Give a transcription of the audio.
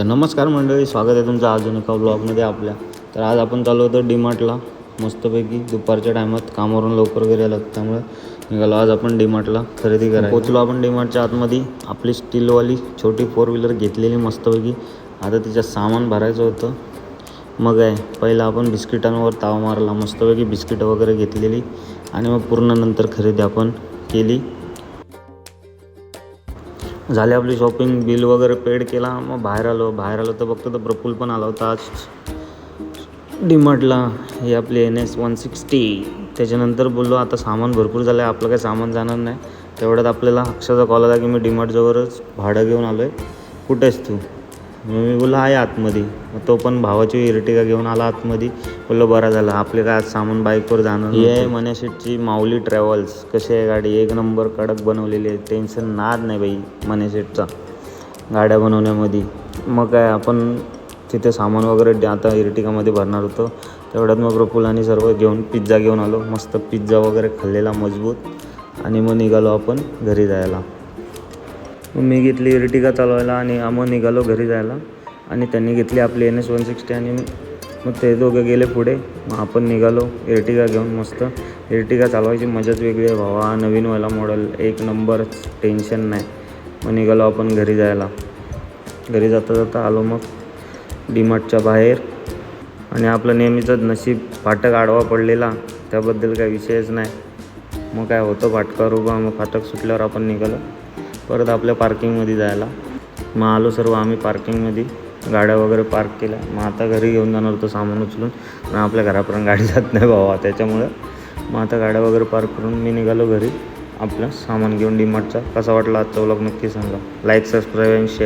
तर नमस्कार मंडळी, स्वागत आहे तुमचं अजून एका ब्लॉगमध्ये आपल्या. तर आज आपण चालू होतो डीमार्टला मस्तपैकी. दुपारच्या टायमात कामावरून लवकर वगैरे आलं त्यामुळे निघालो आज आपण डीमार्टला खरेदी करायला. पोचलो आपण डीमार्टच्या आतमध्ये. आपली स्टीलवाली छोटी 4 व्हीलर घेतलेली मस्तपैकी. आता तिच्यात सामान भरायचं होतं. मग आहे पहिलं आपण बिस्किटांवर ताव मारला, मस्तपैकी बिस्किटं वगैरे घेतलेली आणि मग पूर्ण नंतर खरेदी आपण केली. झाली आपली शॉपिंग, बिल वगैरे पेड केला. मग बाहेर आलो तर बघतो तर प्रफुल पण आला होता आज डीमार्टला. ही आपली NS 160. त्याच्यानंतर बोललो आता सामान भरपूर झालं आहे, आपलं काही सामान जाणार नाही. तेवढ्यात आपल्याला अक्षाचा कॉल आला की मी डीमार्टजवळच भाडं घेऊन आलो आहे, कुठे आहेस तू? मी बोललो आहे आतमध्ये. मग तो पण भावाची इर्टिगा घेऊन आला आतमध्ये. बोललो बरा झाला, आपले काय आज सामान बाईकवर जाणं. ही आहे मनेशेटची माऊली ट्रॅव्हल्स. कशी आहे गाडी? एक नंबर कडक बनवलेली आहे, टेन्शन नाद नाही बाई मनेशेटचा गाड्या बनवण्यामध्ये. मग काय आपण तिथे सामान वगैरे आता इर्टिगामध्ये भरणार होतो. तेवढ्यात मग प्रफुल्लानी सर्व घेऊन पिझ्झा घेऊन आलो. मस्त पिझ्झा वगैरे खाल्लेला मजबूत. आणि मग निघालो आपण घरी जायला. मग मी घेतली इर्टिगा चालवायला आणि मग निघालो घरी जायला. आणि त्यांनी घेतली आपली NS 160 आणि मग ते दोघं गेले पुढे. मग आपण निघालो इर्टिगा घेऊन. मस्त इर्टिगा चालवायची मजाच वेगळी आहे भावा. नवीनवाला मॉडेल, एक नंबर, टेन्शन नाही. मग निघालो आपण घरी जायला. घरी जाता आलो मग डीमार्टच्या बाहेर. आणि आपलं नेहमीचंच नशीब, फाटक आडवा पडलेला, त्याबद्दल काही विषयच नाही. मग काय होतं फाटकावर उभा. मग फाटक सुटल्यावर आपण निघालो परत आपल्या पार्किंगमध्ये जायला. मग आलो सर्व आम्ही पार्किंगमध्ये, गाड्या वगैरे पार्क केल्या. मग आता घरी घेऊन जाणार होतो सामान उचलून. आणि आपल्या घरापर्यंत गाडी जात नाही भावा, त्याच्यामुळं मग आता गाड्या वगैरे पार्क करून मी निघालो घरी आपलं सामान घेऊन डीमार्टचा. कसा वाटला आजचा व्लॉग नक्की सांगा. लाईक, सबस्क्राईब आणि शेअर.